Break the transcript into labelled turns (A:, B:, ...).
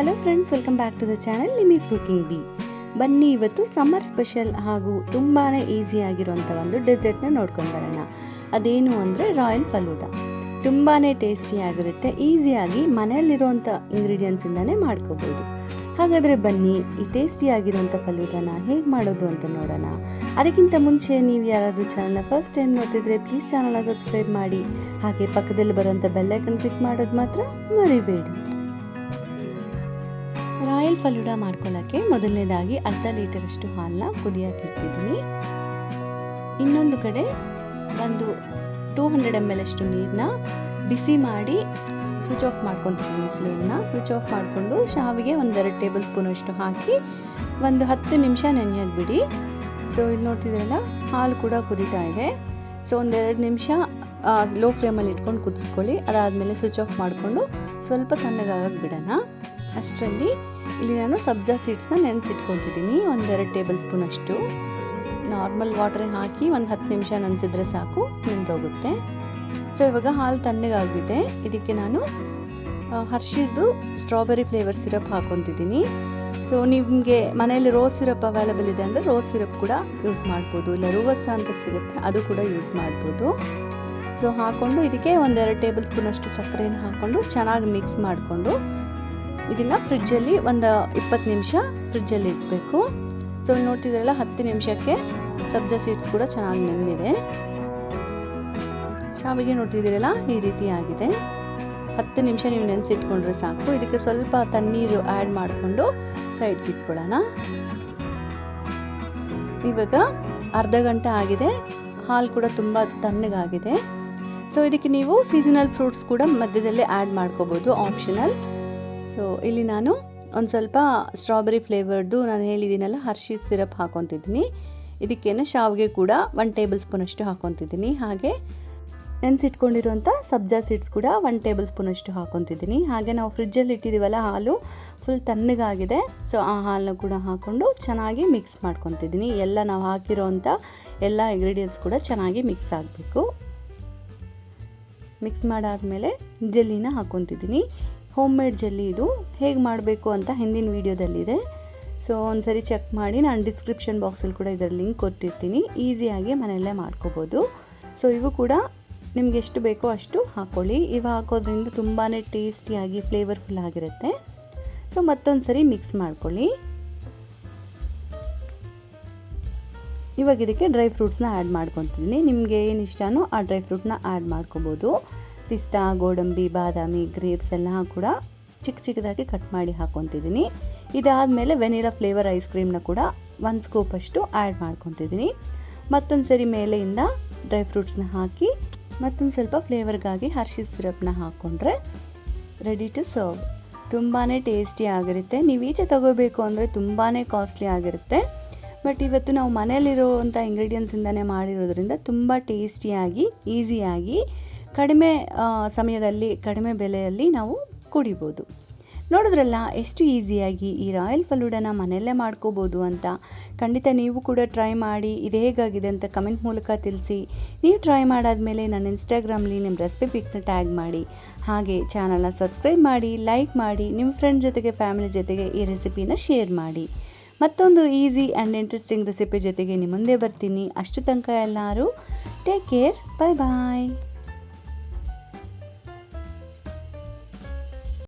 A: Hello friends, welcome back to the channel Nimi's cooking B. ಬನ್ನಿ ಇವತ್ತು summer special ಹಾಗೂ ತುಂಬಾ ಈಸಿಯಾಗಿರುವಂಥ ಒಂದು ಡೆಸರ್ಟ್ನ ನೋಡ್ಕೊಂಡು ಬರೋಣ. ಅದೇನು ಅಂದರೆ ರಾಯಲ್ ಫಲೂಡಾ. ತುಂಬಾ ಟೇಸ್ಟಿಯಾಗಿರುತ್ತೆ. ಈಸಿಯಾಗಿ ಮನೆಯಲ್ಲಿರುವಂಥ ಇಂಗ್ರೀಡಿಯೆಂಟ್ಸಿಂದನೇ ಮಾಡ್ಕೋಬೋದು. ಹಾಗಾದರೆ ಬನ್ನಿ ಈ ಟೇಸ್ಟಿಯಾಗಿರುವಂಥ ಫಲೂಡಾನ ಹೇಗೆ ಮಾಡೋದು ಅಂತ ನೋಡೋಣ. ಅದಕ್ಕಿಂತ ಮುಂಚೆ ನೀವು ಯಾರಾದರೂ ಚಾನಲ್ನ ಫಸ್ಟ್ ಟೈಮ್ ನೋಡ್ತಿದ್ರೆ ಪ್ಲೀಸ್ ಚಾನಲ್ನ ಸಬ್ಸ್ಕ್ರೈಬ್ ಮಾಡಿ, ಹಾಗೆ ಪಕ್ಕದಲ್ಲಿ ಬರುವಂಥ ಬೆಲ್ಲೈಕನ್ ಕ್ಲಿಕ್ ಮಾಡೋದು ಮಾತ್ರ ಮರಿಬೇಡಿ. ರಾಯಲ್ ಫಲೂಡಾ ಮಾಡ್ಕೊಳ್ಳೋಕ್ಕೆ ಮೊದಲನೇದಾಗಿ ಅರ್ಧ ಲೀಟರಷ್ಟು ಹಾಲನ್ನ ಕುದಿಯೋಕ್ಕಿಟ್ಟಿದ್ದೀನಿ. ಇನ್ನೊಂದು ಕಡೆ ಒಂದು 200 ml ಅಷ್ಟು ನೀರನ್ನ ಬಿಸಿ ಮಾಡಿ ಸ್ವಿಚ್ ಆಫ್ ಮಾಡ್ಕೊತಿದ್ದೀನಿ. ಫ್ಲೇಮ್ನ ಸ್ವಿಚ್ ಆಫ್ ಮಾಡಿಕೊಂಡು ಶಾವಿಗೆ 1-2 ಟೇಬಲ್ ಸ್ಪೂನ್ ಅಷ್ಟು ಹಾಕಿ ಒಂದು 10 ನಿಮಿಷ ನೆನೆಯೋಕೆ ಬಿಡಿ. ಸೊ ಇಲ್ಲಿ ನೋಡ್ತಿದ್ರಲ್ಲ, ಹಾಲು ಕೂಡ ಕುದೀತಾ ಇದೆ. ಸೊ 1-2 ನಿಮಿಷ ಲೋ ಫ್ಲೇಮಲ್ಲಿ ಇಟ್ಕೊಂಡು ಕುದಿಸ್ಕೊಳ್ಳಿ. ಅದಾದಮೇಲೆ ಸ್ವಿಚ್ ಆಫ್ ಮಾಡಿಕೊಂಡು ಸ್ವಲ್ಪ ತಣ್ಣಗಾಗಕ್ಕೆ ಬಿಡೋಣ. ಅಷ್ಟರಲ್ಲಿ ಇಲ್ಲಿ ನಾನು ಸಬ್ಜಾ ಸೀಡ್ಸ್ನ ನೆನೆಸಿಟ್ಕೊತಿದ್ದೀನಿ. 1-2 ಟೇಬಲ್ ಸ್ಪೂನ್ ಅಷ್ಟು ನಾರ್ಮಲ್ ವಾಟರ್ ಹಾಕಿ ಒಂದು 10 ನಿಮಿಷ ನೆನೆಸಿದ್ರೆ ಸಾಕು, ನಿಂತೋಗುತ್ತೆ. ಸೊ ಇವಾಗ ಹಾಲು ತಣ್ಣಗಾಗಿದೆ. ಇದಕ್ಕೆ ನಾನು ಹರ್ಷಿದು ಸ್ಟ್ರಾಬೆರಿ ಫ್ಲೇವರ್ ಸಿರಪ್ ಹಾಕೊತಿದ್ದೀನಿ. ಸೊ ನಿಮಗೆ ಮನೆಯಲ್ಲಿ ರೋಸ್ ಸಿರಪ್ ಅವೈಲೇಬಲ್ ಇದೆ ಅಂದರೆ ರೋಸ್ ಸಿರಪ್ ಕೂಡ ಯೂಸ್ ಮಾಡ್ಬೋದು, ಇಲ್ಲ ರೂವತ್ಸ ಅಂತ ಸಿಗುತ್ತೆ ಅದು ಕೂಡ ಯೂಸ್ ಮಾಡ್ಬೋದು. ಸೊ ಹಾಕ್ಕೊಂಡು ಇದಕ್ಕೆ 1-2 ಟೇಬಲ್ ಸ್ಪೂನ್ ಅಷ್ಟು ಸಕ್ಕರೆನ ಹಾಕ್ಕೊಂಡು ಚೆನ್ನಾಗಿ ಮಿಕ್ಸ್ ಮಾಡಿಕೊಂಡು ಇದನ್ನು ಫ್ರಿಜ್ಜಲ್ಲಿ ಒಂದು 20 ನಿಮಿಷ ಫ್ರಿಜ್ಜಲ್ಲಿ ಇಡಬೇಕು. ಸೊ ಇಲ್ಲಿ ನೋಡ್ತಿದ್ರಲ್ಲ, 10 ನಿಮಿಷಕ್ಕೆ ಸಬ್ಜಾ ಸೀಡ್ಸ್ ಕೂಡ ಚೆನ್ನಾಗಿ ನೆಂದಿದೆ. ಶಾವಿಗೆ ನೋಡ್ತಿದ್ದೀರಲ್ಲ, ಈ ರೀತಿ ಆಗಿದೆ. 10 ನಿಮಿಷ ನೀವು ನೆನೆಸಿಟ್ಕೊಂಡ್ರೆ ಸಾಕು. ಇದಕ್ಕೆ ಸ್ವಲ್ಪ ತಣ್ಣೀರು ಆ್ಯಡ್ ಮಾಡಿಕೊಂಡು ಸೈಡ್ಗೆ ಇಟ್ಕೊಳ್ಳೋಣ. ಇವಾಗ ಅರ್ಧ ಗಂಟೆ ಆಗಿದೆ. ಹಾಲು ಕೂಡ ತುಂಬ ತಣ್ಣಗಾಗಿದೆ. ಸೊ ಇದಕ್ಕೆ ನೀವು ಸೀಸನಲ್ ಫ್ರೂಟ್ಸ್ ಕೂಡ ಮಧ್ಯದಲ್ಲೇ ಆ್ಯಡ್ ಮಾಡ್ಕೋಬೋದು, ಆಪ್ಷನಲ್. ಸೊ ಇಲ್ಲಿ ನಾನು ಒಂದು ಸ್ವಲ್ಪ ಸ್ಟ್ರಾಬೆರಿ ಫ್ಲೇವರ್ದು ನಾನು ಹೇಳಿದ್ದೀನಲ್ಲ ಹರ್ಷೀಸ್ ಸಿರಪ್ ಹಾಕೊತಿದ್ದೀನಿ. ಇದಕ್ಕೇನೆ ಶಾವಿಗೆ ಕೂಡ 1 ಟೇಬಲ್ ಸ್ಪೂನ್ ಅಷ್ಟು ಹಾಕೊತಿದ್ದೀನಿ. ಹಾಗೆ ನೆನೆಸಿಟ್ಕೊಂಡಿರುವಂಥ ಸಬ್ಜಾ ಸೀಡ್ಸ್ ಕೂಡ 1 ಟೇಬಲ್ ಸ್ಪೂನ್ ಅಷ್ಟು ಹಾಕೊತಿದ್ದೀನಿ. ಹಾಗೆ ನಾವು ಫ್ರಿಜ್ಜಲ್ಲಿ ಇಟ್ಟಿದ್ದೀವಲ್ಲ, ಹಾಲು ಫುಲ್ ತಣ್ಣಗಾಗಿದೆ. ಸೊ ಆ ಹಾಲನ್ನ ಕೂಡ ಹಾಕ್ಕೊಂಡು ಚೆನ್ನಾಗಿ ಮಿಕ್ಸ್ ಮಾಡ್ಕೊತಿದ್ದೀನಿ. ಎಲ್ಲ ನಾವು ಹಾಕಿರೋವಂಥ ಎಲ್ಲ ಇಂಗ್ರೀಡಿಯೆಂಟ್ಸ್ ಕೂಡ ಚೆನ್ನಾಗಿ ಮಿಕ್ಸ್ ಆಗಬೇಕು. ಮಿಕ್ಸ್ ಮಾಡಾದಮೇಲೆ ಜೆಲ್ಲಿನ ಹಾಕ್ಕೊತಿದ್ದೀನಿ. ಹೋಮ್ ಮೇಡ್ ಜೆಲ್ಲಿ ಇದು. ಹೇಗೆ ಮಾಡಬೇಕು ಅಂತ ಹಿಂದಿನ ವೀಡಿಯೋದಲ್ಲಿದೆ. ಸೊ ಒಂದ್ಸರಿ ಚೆಕ್ ಮಾಡಿ. ನಾನು ಡಿಸ್ಕ್ರಿಪ್ಷನ್ ಬಾಕ್ಸಲ್ಲಿ ಕೂಡ ಇದರ ಲಿಂಕ್ ಕೊಟ್ಟಿರ್ತೀನಿ. ಈಸಿಯಾಗಿ ಮನೆಯಲ್ಲೇ ಮಾಡ್ಕೋಬೋದು. ಸೊ ಇವು ಕೂಡ ನಿಮ್ಗೆ ಎಷ್ಟು ಬೇಕೋ ಅಷ್ಟು ಹಾಕ್ಕೊಳ್ಳಿ. ಇವು ಹಾಕೋದ್ರಿಂದ ತುಂಬಾ ಟೇಸ್ಟಿಯಾಗಿ ಫ್ಲೇವರ್ಫುಲ್ ಆಗಿರುತ್ತೆ. ಸೊ ಮತ್ತೊಂದು ಸರಿ ಮಿಕ್ಸ್ ಮಾಡ್ಕೊಳ್ಳಿ. ಇವಾಗ ಇದಕ್ಕೆ ಡ್ರೈ ಫ್ರೂಟ್ಸ್ನ ಆ್ಯಡ್ ಮಾಡ್ಕೊತಿದ್ದೀನಿ. ನಿಮಗೆ ಏನು ಇಷ್ಟನೋ ಆ ಡ್ರೈ ಫ್ರೂಟ್ನ ಆ್ಯಡ್ ಮಾಡ್ಕೋಬೋದು. ಪಿಸ್ತಾ, ಗೋಡಂಬಿ, ಬಾದಾಮಿ, ಗ್ರೇಪ್ಸ್ ಎಲ್ಲ ಕೂಡ ಚಿಕ್ಕದಾಗಿ ಕಟ್ ಮಾಡಿ ಹಾಕ್ಕೊತಿದ್ದೀನಿ. ಇದಾದಮೇಲೆ ವೆನಿಲಾ ಫ್ಲೇವರ್ ಐಸ್ ಕ್ರೀಮ್ನ ಕೂಡ 1 ಸ್ಕೂಪ್ ಅಷ್ಟು ಆ್ಯಡ್ ಮಾಡ್ಕೊತಿದ್ದೀನಿ. ಮತ್ತೊಂದು ಸರಿ ಮೇಲೆಯಿಂದ ಡ್ರೈ ಫ್ರೂಟ್ಸ್ನ ಹಾಕಿ ಮತ್ತೊಂದು ಸ್ವಲ್ಪ ಫ್ಲೇವರ್ಗಾಗಿ ಹರ್ಷೀಸ್ ಸಿರಪ್ನ ಹಾಕ್ಕೊಂಡ್ರೆ ರೆಡಿ ಟು ಸರ್ವ್. ತುಂಬಾ ಟೇಸ್ಟಿ ಆಗಿರುತ್ತೆ. ನೀವು ಈಚೆ ತಗೋಬೇಕು ಅಂದರೆ ತುಂಬಾ ಕಾಸ್ಟ್ಲಿ ಆಗಿರುತ್ತೆ. ಬಟ್ ಇವತ್ತು ನಾವು ಮನೆಯಲ್ಲಿರುವಂಥ ಇಂಗ್ರೀಡಿಯೆಂಟ್ಸಿಂದನೇ ಮಾಡಿರೋದ್ರಿಂದ ತುಂಬ ಟೇಸ್ಟಿಯಾಗಿ, ಈಸಿಯಾಗಿ, ಕಡಿಮೆ ಸಮಯದಲ್ಲಿ, ಕಡಿಮೆ ಬೆಲೆಯಲ್ಲಿ ನಾವು ಕುಡಿಬೋದು. ನೋಡಿದ್ರಲ್ಲ ಎಷ್ಟು ಈಸಿಯಾಗಿ ಈ ರಾಯಲ್ ಫಲೂಡಾನ ಮನೆಯಲ್ಲೇ ಮಾಡ್ಕೋಬೋದು ಅಂತ. ಖಂಡಿತ ನೀವು ಕೂಡ ಟ್ರೈ ಮಾಡಿ. ಇದು ಹೇಗಾಗಿದೆ ಅಂತ ಕಮೆಂಟ್ ಮೂಲಕ ತಿಳಿಸಿ. ನೀವು ಟ್ರೈ ಮಾಡಾದಮೇಲೆ ನನ್ನ ಇನ್ಸ್ಟಾಗ್ರಾಮ್ಲಿ ನಿಮ್ಮ ರೆಸಿಪಿ ಪಿಕ್ನ ಟ್ಯಾಗ್ ಮಾಡಿ. ಹಾಗೆ ಚಾನಲ್ನ ಸಬ್ಸ್ಕ್ರೈಬ್ ಮಾಡಿ, ಲೈಕ್ ಮಾಡಿ, ನಿಮ್ಮ ಫ್ರೆಂಡ್ ಜೊತೆಗೆ, ಫ್ಯಾಮಿಲಿ ಜೊತೆಗೆ ಈ ರೆಸಿಪಿನ ಶೇರ್ ಮಾಡಿ. ಮತ್ತೊಂದು ಈಸಿ ಆ್ಯಂಡ್ ಇಂಟ್ರೆಸ್ಟಿಂಗ್ ರೆಸಿಪಿ ಜೊತೆಗೆ ನಿಮ್ಮ ಮುಂದೆ ಬರ್ತೀನಿ. ಅಷ್ಟು ತನಕ ಎಲ್ಲರೂ ಟೇಕ್ ಕೇರ್. ಬಾಯ್ ಬಾಯ್.